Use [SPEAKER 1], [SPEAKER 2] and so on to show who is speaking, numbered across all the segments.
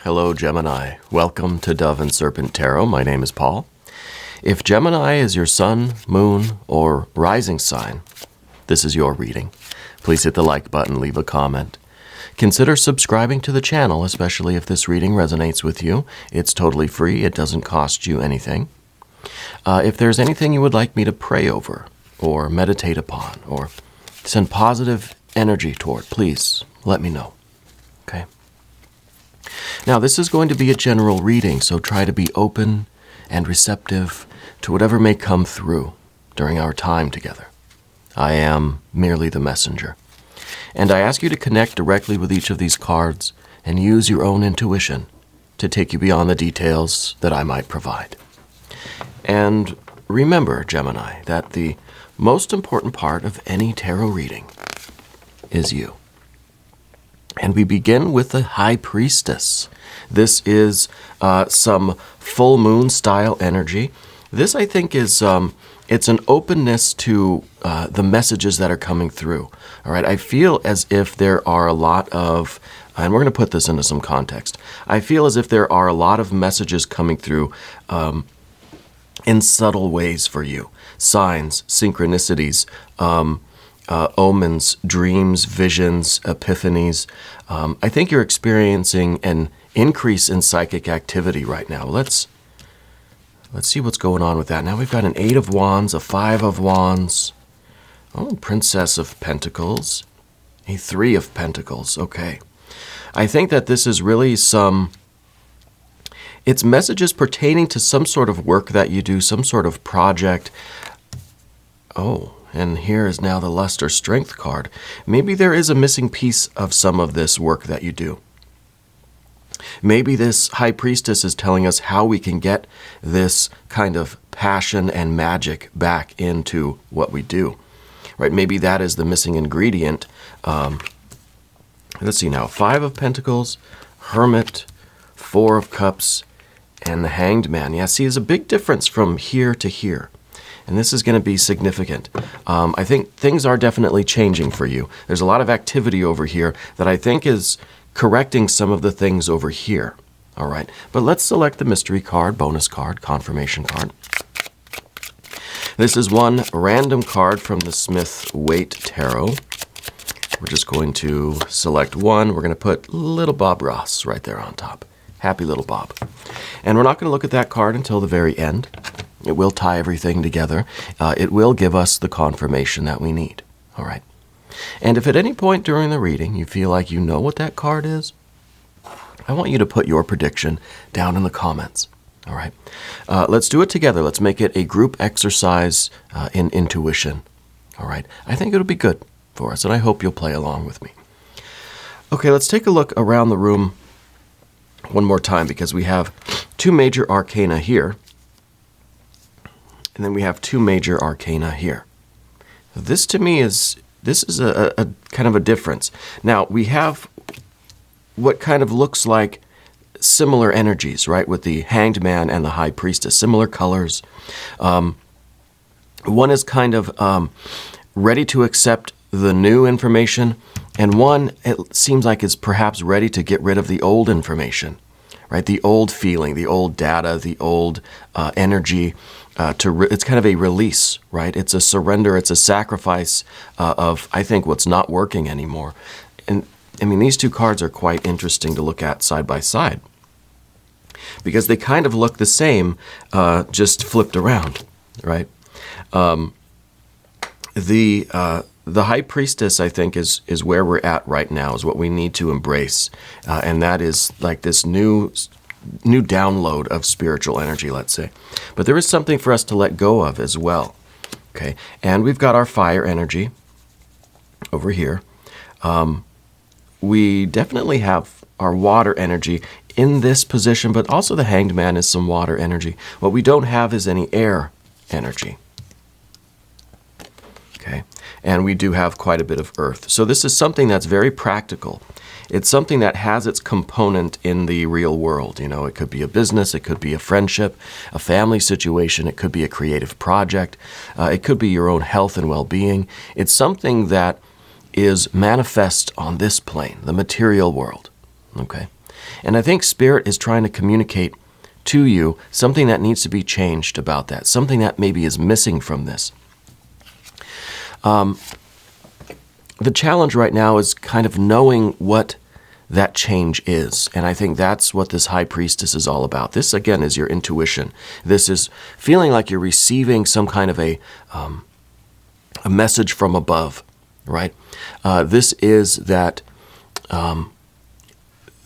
[SPEAKER 1] Hello, Gemini. Welcome to Dove and Serpent Tarot. My name is Paul. If Gemini is your sun, moon, or rising sign, this is your reading. Please hit the like button, leave a comment. Consider subscribing to the channel, especially if this reading resonates with you. It's totally free. It doesn't cost you anything. If there's anything you would like me to pray over or meditate upon or send positive energy toward, please let me know. Okay? Now, this is going to be a general reading, so try to be open and receptive to whatever may come through during our time together. I am merely the messenger. And I ask you to connect directly with each of these cards and use your own intuition to take you beyond the details that I might provide. And remember, Gemini, that the most important part of any tarot reading is you. And we begin with the High Priestess. This is some full moon style energy. This, I think, is it's an openness to the messages that are coming through. All right, I feel as if there are a lot of, and we're going to put this into some context. I feel as if there are a lot of messages coming through in subtle ways for you. Signs, synchronicities, omens, dreams, visions, epiphanies. I think you're experiencing an increase in psychic activity right now. Let's see what's going on with that. Now we've got an 8 of Wands, a 5 of Wands, Princess of Pentacles, a 3 of Pentacles. Okay. I think that this is really it's messages pertaining to some sort of work that you do, some sort of project. Oh, and here is now the Lust or Strength card. Maybe there is a missing piece of some of this work that you do. Maybe this High Priestess is telling us how we can get this kind of passion and magic back into what we do. Right? Maybe that is the missing ingredient. Let's see now. 5 of Pentacles, Hermit, 4 of Cups, and the Hanged Man. Yeah, see, there's a big difference from here to here. And this is going to be significant. I think things are definitely changing for you. There's a lot of activity over here that I think is correcting some of the things over here. All right, but let's select the mystery card, bonus card, confirmation card. This is one random card from the Smith-Waite Tarot. We're just going to select one. We're going to put little Bob Ross right there on top. Happy little Bob. And we're not going to look at that card until the very end. It will tie everything together. It will give us the confirmation that we need. All right. And if at any point during the reading you feel like you know what that card is, I want you to put your prediction down in the comments. All right. Let's do it together. Let's make it a group exercise in intuition. All right. I think it'll be good for us, and I hope you'll play along with me. Okay, let's take a look around the room one more time, because we have 2 major arcana here. And then we have 2 major arcana here. This to me is a kind of a difference. Now, we have what kind of looks like similar energies, right, with the Hanged Man and the High Priestess, similar colors. One is kind of ready to accept the new information, and one, it seems like, is perhaps ready to get rid of the old information, right, the old feeling, the old data, the old energy. It's kind of a release, right? It's a surrender. It's a sacrifice of, I think, what's not working anymore. And I mean, these 2 cards are quite interesting to look at side by side, because they kind of look the same, just flipped around, right? The High Priestess, I think, is where we're at right now, is what we need to embrace, and that is like this new download of spiritual energy, let's say. But there is something for us to let go of as well. Okay, and we've got our fire energy over here. We definitely have our water energy in this position, but also the Hanged Man is some water energy. What we don't have is any air energy. Okay, and we do have quite a bit of earth. So this is something that's very practical. It's something that has its component in the real world. You know, it could be a business, it could be a friendship, a family situation, it could be a creative project, it could be your own health and well-being. It's something that is manifest on this plane, the material world. Okay, And I think Spirit is trying to communicate to you something that needs to be changed about that, something that maybe is missing from this. The challenge right now is kind of knowing what that change is. And I think that's what this High Priestess is all about. This, again, is your intuition. This is feeling like you're receiving some kind of a message from above, right? This is that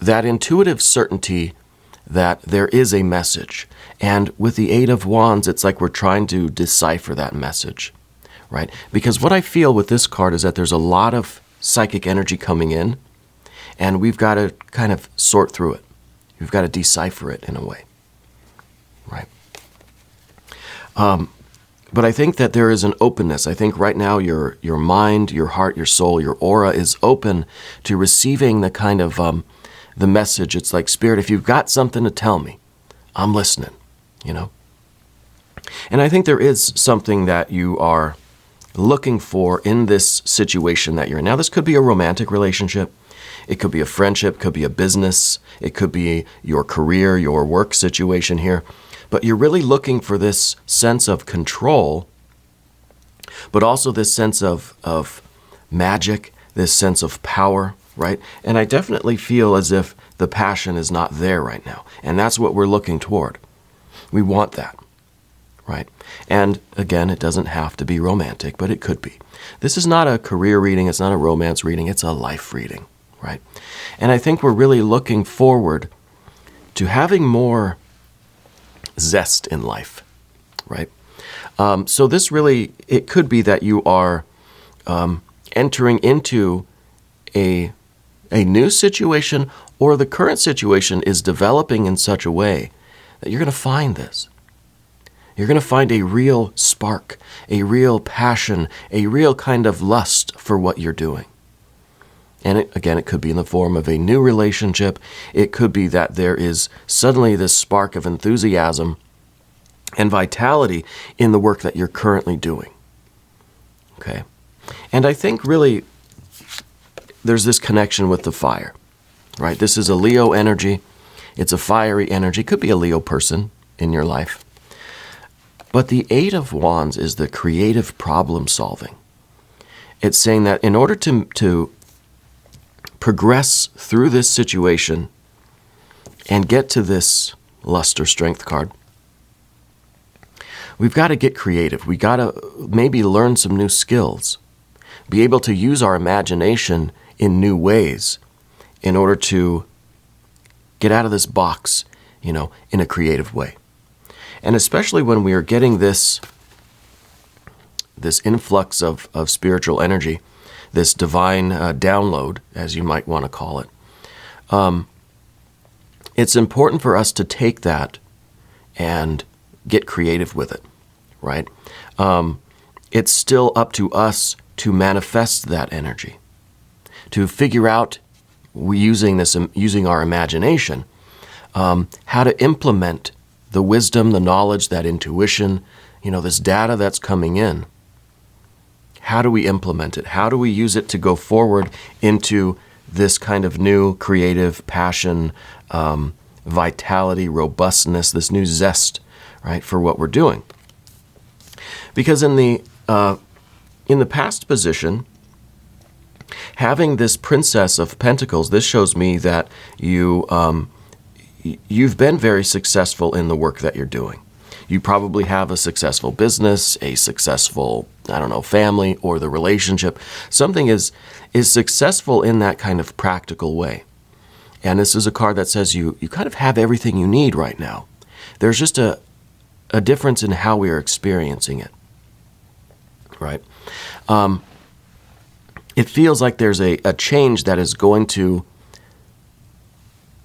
[SPEAKER 1] intuitive certainty that there is a message. And with the Eight of Wands, it's like we're trying to decipher that message, right? Because what I feel with this card is that there's a lot of psychic energy coming in, and we've got to kind of sort through it. We've got to decipher it in a way, right? But I think that there is an openness. I think right now your mind, your heart, your soul, your aura is open to receiving the kind of the message. It's like, Spirit, if you've got something to tell me, I'm listening, you know? And I think there is something that you are looking for in this situation that you're in. Now, this could be a romantic relationship. It could be a friendship, could be a business. It could be your career, your work situation here. But you're really looking for this sense of control, but also this sense of magic, this sense of power, right? And I definitely feel as if the passion is not there right now. And that's what we're looking toward. We want that, right? And again, it doesn't have to be romantic, but it could be. This is not a career reading. It's not a romance reading. It's a life reading, right? And I think we're really looking forward to having more zest in life, right? So this really, it could be that you are entering into a new situation, or the current situation is developing in such a way that you're going to find this. You're going to find a real spark, a real passion, a real kind of lust for what you're doing. And it could be in the form of a new relationship. It could be that there is suddenly this spark of enthusiasm and vitality in the work that you're currently doing. Okay? And I think really there's this connection with the fire, right? This is a Leo energy. It's a fiery energy. It could be a Leo person in your life. But the Eight of Wands is the creative problem solving. It's saying that in order to progress through this situation and get to this lust or strength card, we've got to get creative. We got to maybe learn some new skills, be able to use our imagination in new ways in order to get out of this box, in a creative way. And especially when we are getting this influx of spiritual energy, this divine download, as you might want to call it, it's important for us to take that and get creative with it, right? It's still up to us to manifest that energy, to figure out, using our imagination, how to implement the wisdom, the knowledge, that intuition, this data that's coming in. How do we implement it? How do we use it to go forward into this kind of new creative passion, vitality, robustness, this new zest, right, for what we're doing? Because in the past position, having this Princess of Pentacles, this shows me that you've been very successful in the work that you're doing. You probably have a successful business, a successful, family, or the relationship. Something is successful in that kind of practical way. And this is a card that says you kind of have everything you need right now. There's just a difference in how we are experiencing it, right? It feels like there's a change that is going to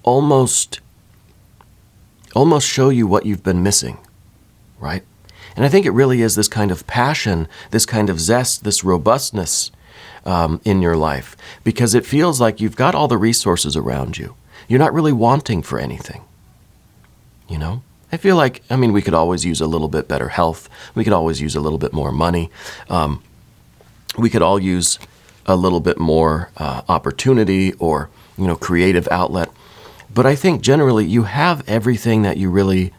[SPEAKER 1] almost show you what you've been missing, right? And I think it really is this kind of passion, this kind of zest, this robustness in your life, because it feels like you've got all the resources around you. You're not really wanting for anything, I feel like, we could always use a little bit better health. We could always use a little bit more money. We could all use a little bit more opportunity or, creative outlet. But I think generally you have everything that you really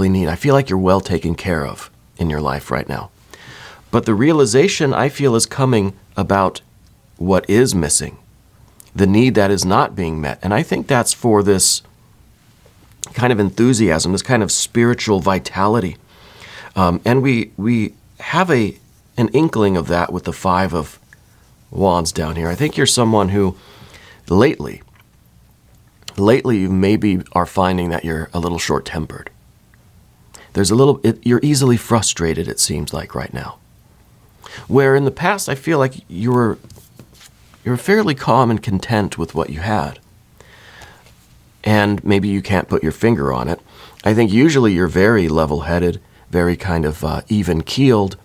[SPEAKER 1] need. I feel like you're well taken care of in your life right now. But the realization I feel is coming about what is missing, the need that is not being met. And I think that's for this kind of enthusiasm, this kind of spiritual vitality. And we have an inkling of that with the Five of Wands down here. I think you're someone who lately you maybe are finding that you're a little short-tempered. You're easily frustrated, it seems like right now. Where in the past, I feel like you're fairly calm and content with what you had. And maybe you can't put your finger on it. I think usually you're very level-headed, very kind of even-keeled,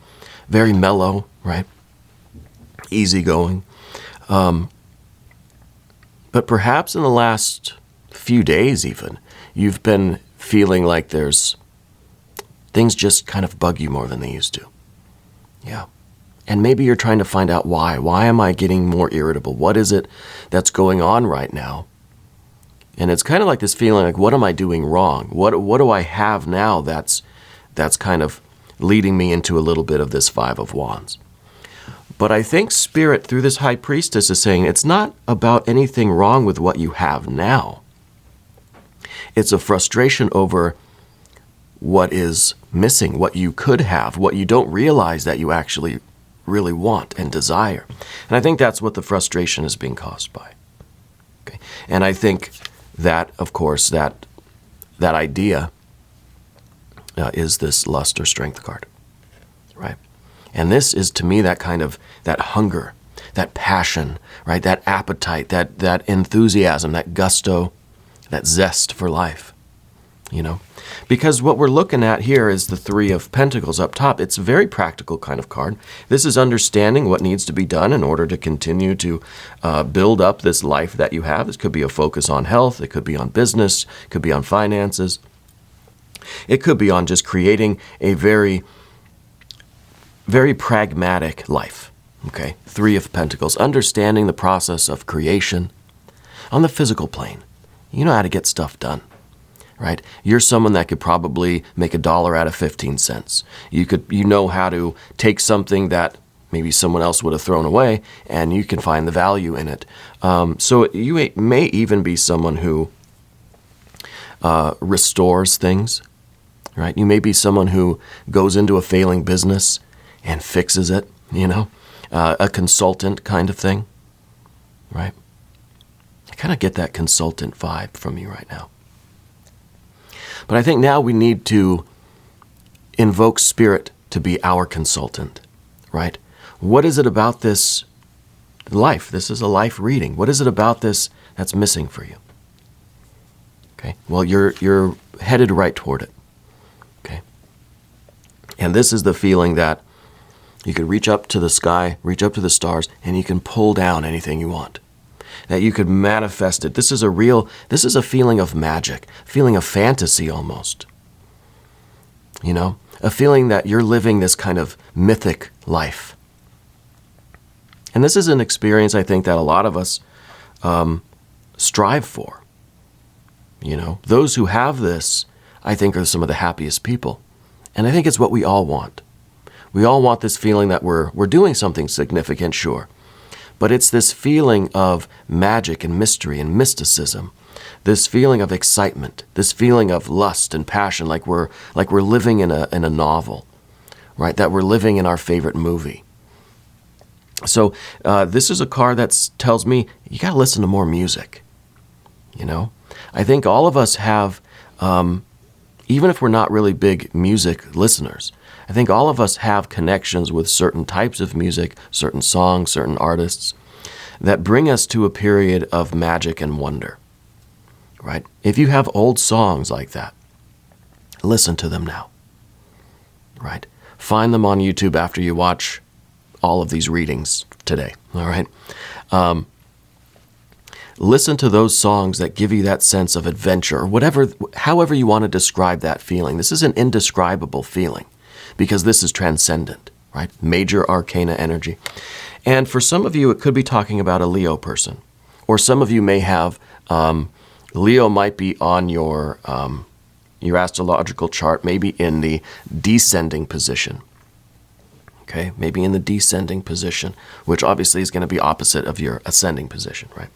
[SPEAKER 1] very mellow, right? Easygoing. But perhaps in the last few days even, you've been feeling like things just kind of bug you more than they used to. Yeah. And maybe you're trying to find out why. Why am I getting more irritable? What is it that's going on right now? And it's kind of like this feeling like, what am I doing wrong? What do I have now that's kind of leading me into a little bit of this Five of Wands? But I think Spirit, through this High Priestess, is saying it's not about anything wrong with what you have now. It's a frustration over what is missing, what you could have, what you don't realize that you actually really want and desire. And I think that's what the frustration is being caused by. Okay. And I think that, of course, that idea is this lust or strength card, right? And this is, to me, that kind of, that hunger, that passion, right? That appetite, that enthusiasm, that gusto, that zest for life, you know? Because what we're looking at here is the Three of Pentacles up top. It's a very practical kind of card. This is understanding what needs to be done in order to continue to build up this life that you have. This could be a focus on health. It could be on business. It could be on finances. It could be on just creating a very, very pragmatic life. Okay, Three of Pentacles, understanding the process of creation on the physical plane. You know how to get stuff done. Right? You're someone that could probably make $1 out of 15 cents. You know how to take something that maybe someone else would have thrown away, and you can find the value in it. So you may even be someone who restores things, right? You may be someone who goes into a failing business and fixes it, you know, a consultant kind of thing, right? I kind of get that consultant vibe from you right now. But I think now we need to invoke Spirit to be our consultant, right? What is it about this life? This is a life reading. What is it about this that's missing for you? Okay, well, you're headed right toward it, okay? And this is the feeling that you could reach up to the sky, reach up to the stars, and you can pull down anything you want. That you could manifest it. This is a feeling of magic, feeling of fantasy almost. You know, a feeling that you're living this kind of mythic life. And this is an experience I think that a lot of us strive for. You know, those who have this, I think, are some of the happiest people. And I think it's what we all want. We all want this feeling that we're doing something significant, sure. But it's this feeling of magic and mystery and mysticism, this feeling of excitement, this feeling of lust and passion, like we're living in a novel, right? That we're living in our favorite movie. So this is a card that tells me you got to listen to more music. You know, I think all of us have, even if we're not really big music listeners, I think all of us have connections with certain types of music, certain songs, certain artists that bring us to a period of magic and wonder, right? If you have old songs like that, listen to them now, right? Find them on YouTube after you watch all of these readings today, all right? Listen to those songs that give you that sense of adventure, or however you want to describe that feeling. This is an indescribable feeling, because this is transcendent, right? Major arcana energy. And for some of you, it could be talking about a Leo person. Or some of you may have Leo might be on your astrological chart, maybe in the descending position. Okay, maybe in the descending position, which obviously is going to be opposite of your ascending position, right?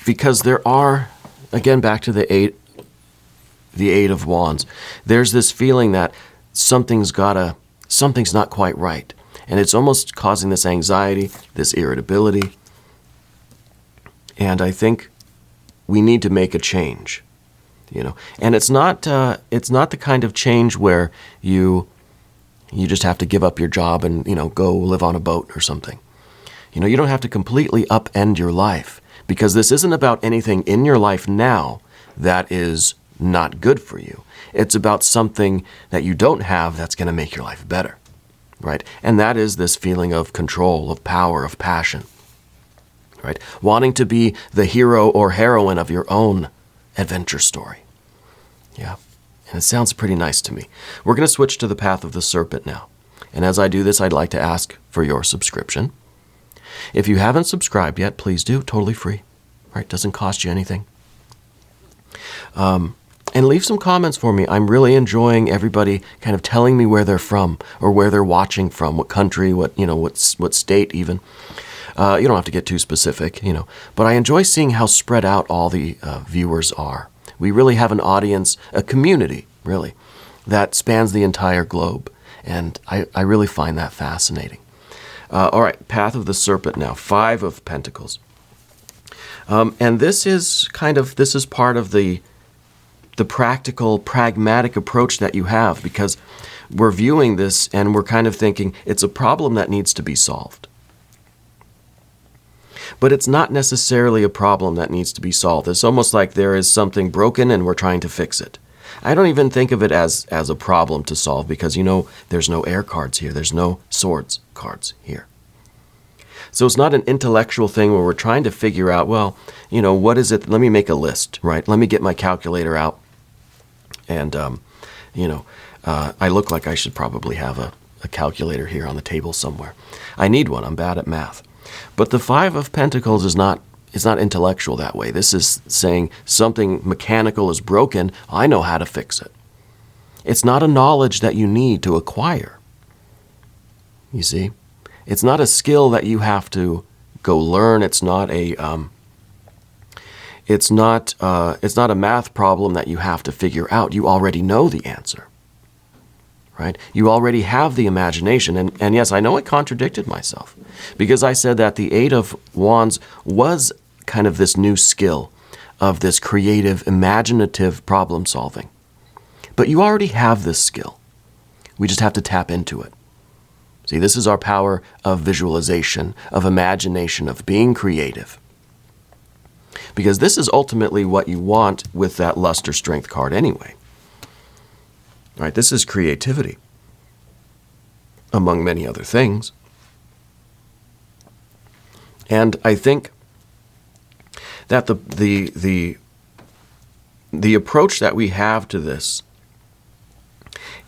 [SPEAKER 1] Because there are, again, back to the Eight of Wands, there's this feeling that something's not quite right. And it's almost causing this anxiety, this irritability. And I think we need to make a change, And it's not the kind of change where you just have to give up your job and, go live on a boat or something. You don't have to completely upend your life, because this isn't about anything in your life now that is not good for you. It's about something that you don't have that's going to make your life better, right? And that is this feeling of control, of power, of passion, right? Wanting to be the hero or heroine of your own adventure story. Yeah, and it sounds pretty nice to me. We're going to switch to the path of the serpent now. And as I do this, I'd like to ask for your subscription. If you haven't subscribed yet, please do. Totally free, right? Doesn't cost you anything. And leave some comments for me. I'm really enjoying everybody kind of telling me where they're from or where they're watching from, what country, what state even. You don't have to get too specific, But I enjoy seeing how spread out all the viewers are. We really have an audience, a community, really, that spans the entire globe. And I really find that fascinating. All right, Path of the Serpent now, 5 of Pentacles. And this is part of the practical, pragmatic approach that you have, because we're viewing this and we're kind of thinking it's a problem that needs to be solved. But it's not necessarily a problem that needs to be solved. It's almost like there is something broken and we're trying to fix it. I don't even think of it as a problem to solve, because, there's no air cards here. There's no swords cards here. So it's not an intellectual thing where we're trying to figure out, what is it? Let me make a list, right? Let me get my calculator out. And, I look like I should probably have a calculator here on the table somewhere. I need one. I'm bad at math. But the 5 of Pentacles is not intellectual that way. This is saying something mechanical is broken. I know how to fix it. It's not a knowledge that you need to acquire. You see? It's not a skill that you have to go learn. It's not a math problem that you have to figure out. You already know the answer, right? You already have the imagination. And yes, I know I contradicted myself, because I said that the 8 of Wands was kind of this new skill of this creative, imaginative problem solving. But you already have this skill. We just have to tap into it. See, this is our power of visualization, of imagination, of being creative. Because this is ultimately what you want with that lust or strength card anyway. Right? This is creativity, among many other things. And I think that the approach that we have to this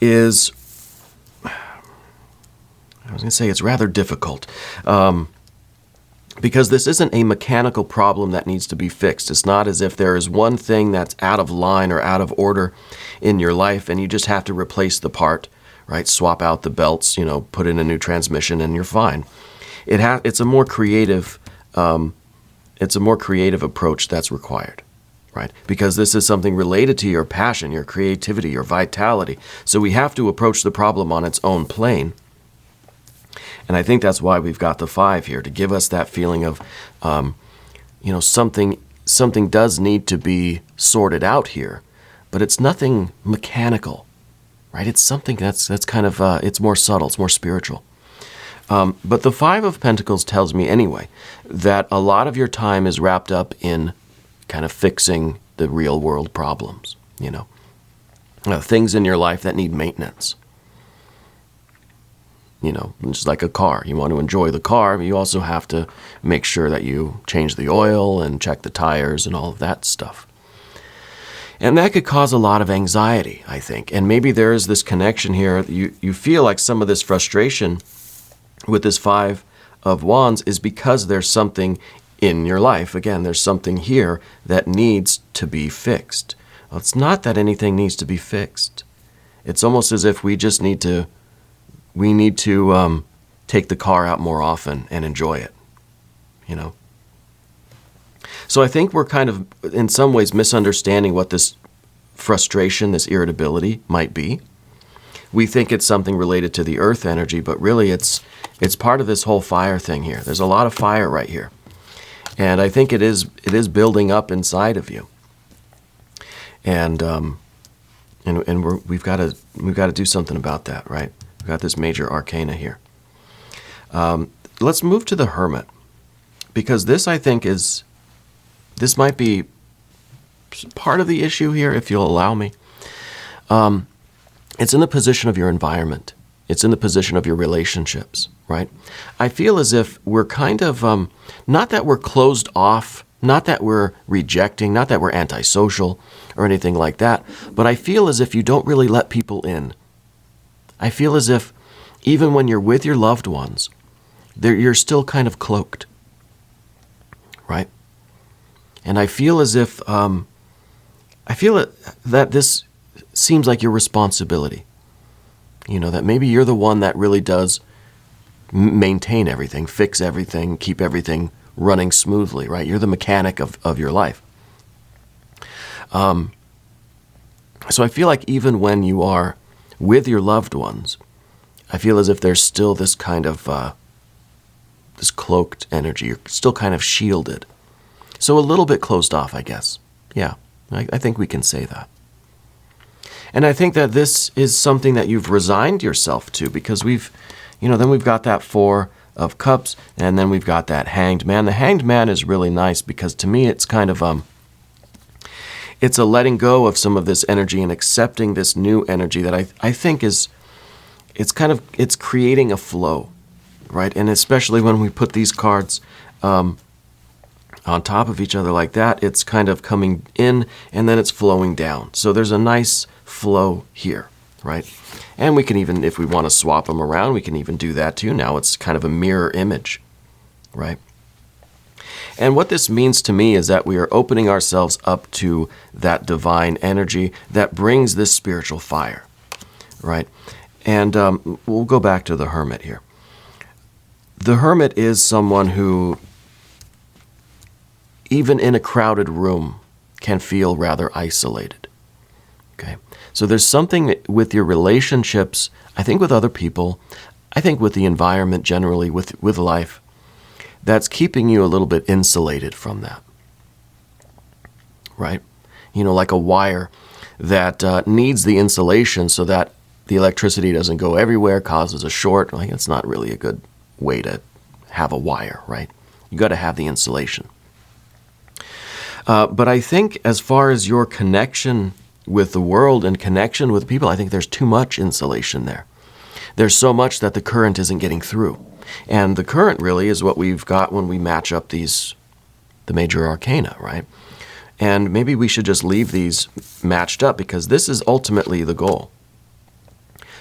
[SPEAKER 1] is, I was going to say, it's rather difficult, because this isn't a mechanical problem that needs to be fixed. It's not as if there is one thing that's out of line or out of order in your life and you just have to replace the part, right? Swap out the belts, put in a new transmission, and you're fine. It's a more creative approach that's required, right? Because this is something related to your passion, your creativity, your vitality. So we have to approach the problem on its own plane. And I think that's why we've got the 5 here, to give us that feeling of, something does need to be sorted out here, but it's nothing mechanical, right? It's something that's kind of, it's more subtle, it's more spiritual. But the 5 of Pentacles tells me anyway that a lot of your time is wrapped up in kind of fixing the real world problems, things in your life that need maintenance. Just like a car. You want to enjoy the car, but you also have to make sure that you change the oil and check the tires and all of that stuff. And that could cause a lot of anxiety, I think. And maybe there is this connection here. You feel like some of this frustration with this 5 of Wands is because there's something in your life. Again, there's something here that needs to be fixed. Well, it's not that anything needs to be fixed. It's almost as if we just need to take the car out more often and enjoy it, you know. So I think we're kind of, in some ways, misunderstanding what this frustration, this irritability might be. We think it's something related to the earth energy, but really it's part of this whole fire thing here. There's a lot of fire right here. And I think it is building up inside of you. And we've got to do something about that, right? We've got this major arcana here. Let's move to the Hermit, because this, I think, this might be part of the issue here, if you'll allow me. It's in the position of your environment. It's in the position of your relationships, right? I feel as if we're kind of, not that we're closed off, not that we're rejecting, not that we're antisocial or anything like that, but I feel as if you don't really let people in. I feel as if even when you're with your loved ones, you're still kind of cloaked, right? And I feel as if, that this seems like your responsibility. You know, that maybe you're the one that really does maintain everything, fix everything, keep everything running smoothly, right? You're the mechanic of your life. So I feel like even when you are with your loved ones, I feel as if there's still this kind of, this cloaked energy. You're still kind of shielded. So a little bit closed off, I guess. Yeah, I think we can say that. And I think that this is something that you've resigned yourself to, because then we've got that Four of Cups, and then we've got that Hanged Man. The Hanged Man is really nice because to me it's kind of, it's a letting go of some of this energy and accepting this new energy that I think it's creating a flow, right? And especially when we put these cards on top of each other like that, it's kind of coming in and then it's flowing down. So there's a nice flow here, right? And we can even, if we want to swap them around, we can even do that too. Now it's kind of a mirror image, right? And what this means to me is that we are opening ourselves up to that divine energy that brings this spiritual fire, right? And we'll go back to the Hermit here. The Hermit is someone who, even in a crowded room, can feel rather isolated. Okay, so there's something with your relationships, I think with other people, I think with the environment generally, with life, that's keeping you a little bit insulated from that, right? You know, like a wire that needs the insulation so that the electricity doesn't go everywhere, causes a short. Like, it's not really a good way to have a wire, right? You got to have the insulation. But I think as far as your connection with the world and connection with people, I think there's too much insulation there. There's so much that the current isn't getting through. And the current really is what we've got when we match up the major arcana, right? And maybe we should just leave these matched up, because this is ultimately the goal,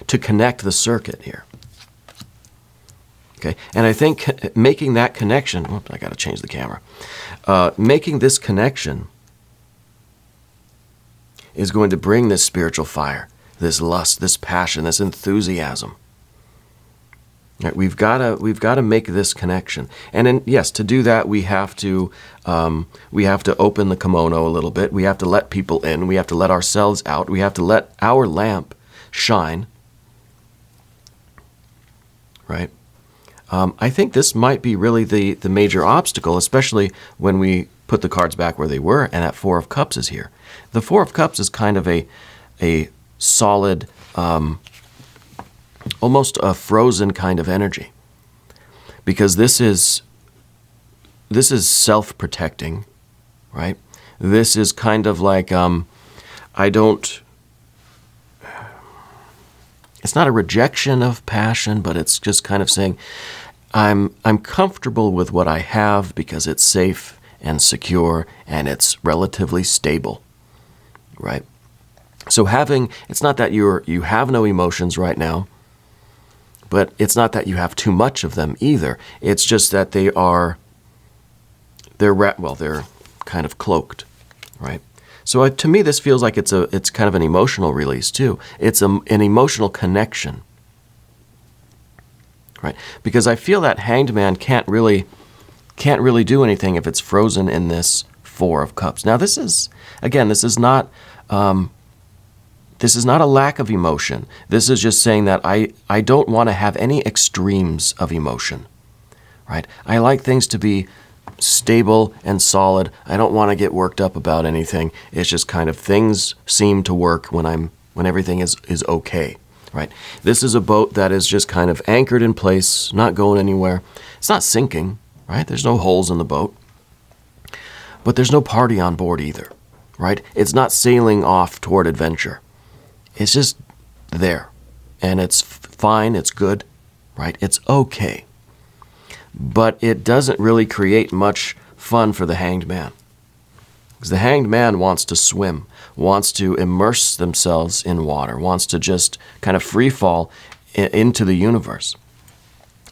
[SPEAKER 1] to connect the circuit here. Okay, and I think making that connection, I got to change the camera. Making this connection is going to bring this spiritual fire, this lust, this passion, this enthusiasm. Right, we've got to make this connection, and then yes, to do that we have to open the kimono a little bit. We have to let people in. We have to let ourselves out. We have to let our lamp shine. Right. I think this might be really the major obstacle, especially when we put the cards back where they were, and that Four of Cups is here. The Four of Cups is kind of a solid, almost a frozen kind of energy, because this is self-protecting, right? This is kind of like it's not a rejection of passion, but it's just kind of saying, I'm comfortable with what I have because it's safe and secure and it's relatively stable, right? So it's not that you have no emotions right now, but it's not that you have too much of them either. It's just that they're kind of cloaked, right? So to me, this feels like it's kind of an emotional release too. It's an emotional connection, right? Because I feel that Hanged Man can't really do anything if it's frozen in this Four of Cups. Now, this is not a lack of emotion. This is just saying that I don't want to have any extremes of emotion, right? I like things to be stable and solid. I don't want to get worked up about anything. It's just kind of things seem to work when everything is okay, right? This is a boat that is just kind of anchored in place, not going anywhere. It's not sinking, right? There's no holes in the boat. But there's no party on board either, right? It's not sailing off toward adventure. It's just there. And it's fine, it's good, right? It's okay. But it doesn't really create much fun for the Hanged Man. Because the Hanged Man wants to swim, wants to immerse themselves in water, wants to just kind of free fall into the universe.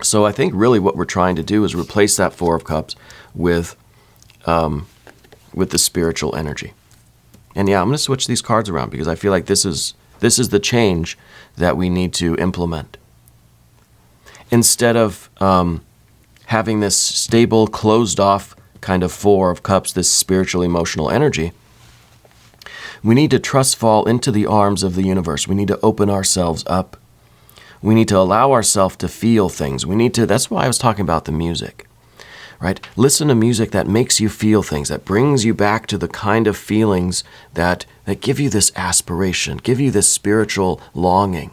[SPEAKER 1] So I think really what we're trying to do is replace that Four of Cups with the spiritual energy. And yeah, I'm going to switch these cards around because I feel like this is the change that we need to implement. Instead of having this stable, closed-off kind of Four of Cups, this spiritual, emotional energy, we need to trust fall into the arms of the universe. We need to open ourselves up. We need to allow ourselves to feel things. That's why I was talking about the music, right? Listen to music that makes you feel things, that brings you back to the kind of feelings that give you this aspiration, give you this spiritual longing,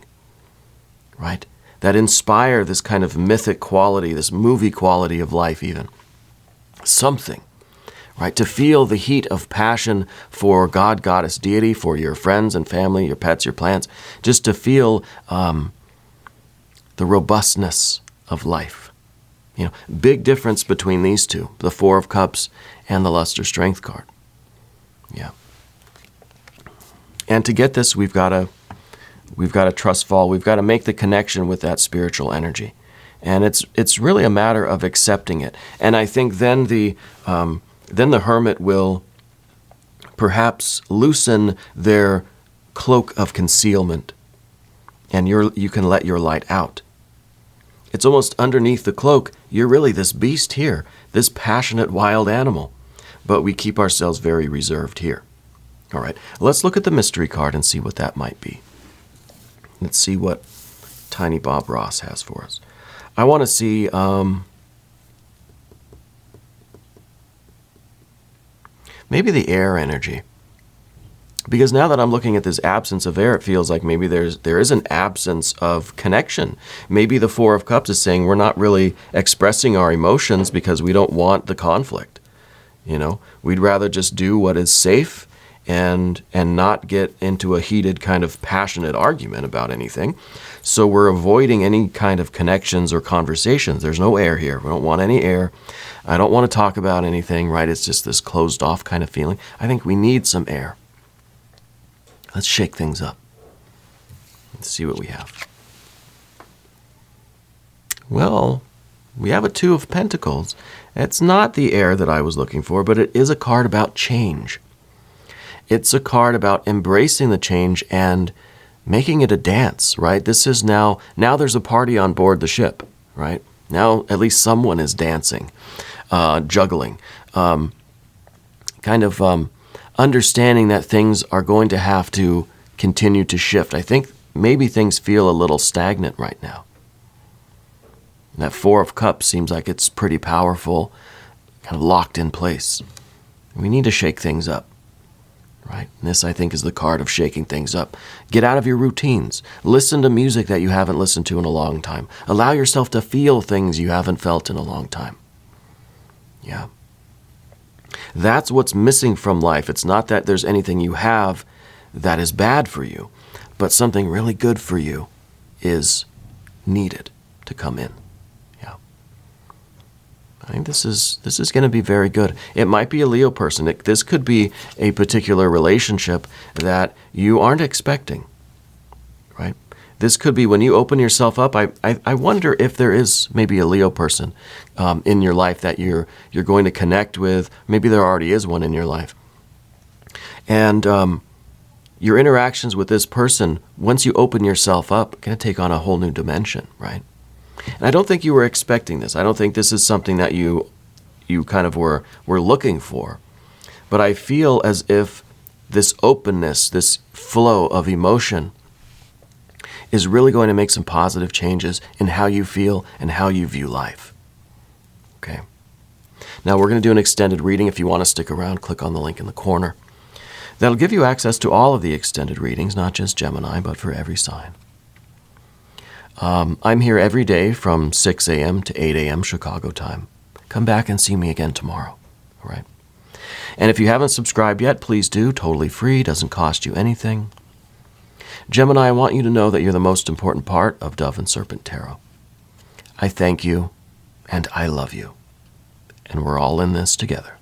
[SPEAKER 1] right? That inspire this kind of mythic quality, this movie quality of life even. Something, right? To feel the heat of passion for God, goddess, deity, for your friends and family, your pets, your plants, just to feel the robustness of life. You know, big difference between these two, the Four of Cups and the Luster Strength card. Yeah. And to get this, we've got to trust fall. We've got to make the connection with that spiritual energy. And it's really a matter of accepting it. And I think then the hermit will perhaps loosen their cloak of concealment, and you can let your light out. It's almost underneath the cloak. You're really this beast here, this passionate wild animal. But we keep ourselves very reserved here. All right, let's look at the mystery card and see what that might be. Let's see what Tiny Bob Ross has for us. I want to see maybe the air energy. Because now that I'm looking at this absence of air, it feels like maybe there is an absence of connection. Maybe the Four of Cups is saying we're not really expressing our emotions because we don't want the conflict. You know, we'd rather just do what is safe and not get into a heated kind of passionate argument about anything. So we're avoiding any kind of connections or conversations. There's no air here. We don't want any air. I don't want to talk about anything, right? It's just this closed off kind of feeling. I think we need some air. Let's shake things up. Let's see what we have. Well, we have a Two of Pentacles. It's not the air that I was looking for, but it is a card about change. It's a card about embracing the change and making it a dance, right? This is now there's a party on board the ship, right? Now at least someone is dancing, juggling, understanding that things are going to have to continue to shift. I think maybe things feel a little stagnant right now. That Four of Cups seems like it's pretty powerful, kind of locked in place. We need to shake things up, right? And this, I think, is the card of shaking things up. Get out of your routines. Listen to music that you haven't listened to in a long time. Allow yourself to feel things you haven't felt in a long time. Yeah. That's what's missing from life. It's not that there's anything you have that is bad for you, but something really good for you is needed to come in. Yeah. I think this is going to be very good. It might be a Leo person. This could be a particular relationship that you aren't expecting, right? this could be when you open yourself up. I wonder if there is maybe a Leo person in your life that you're going to connect with. Maybe there already is one in your life. And your interactions with this person, once you open yourself up, going to take on a whole new dimension, right? And I don't think you were expecting this. I don't think this is something that you kind of were looking for. But I feel as if this openness, this flow of emotion is really going to make some positive changes in how you feel and how you view life. Okay. Now we're going to do an extended reading. If you want to stick around, click on the link in the corner. That'll give you access to all of the extended readings, not just Gemini, but for every sign. I'm here every day from 6 a.m. to 8 a.m. Chicago time. Come back and see me again tomorrow. All right. And if you haven't subscribed yet, please do. Totally free. Doesn't cost you anything. Gemini, I want you to know that you're the most important part of Dove and Serpent Tarot. I thank you, and I love you. And we're all in this together.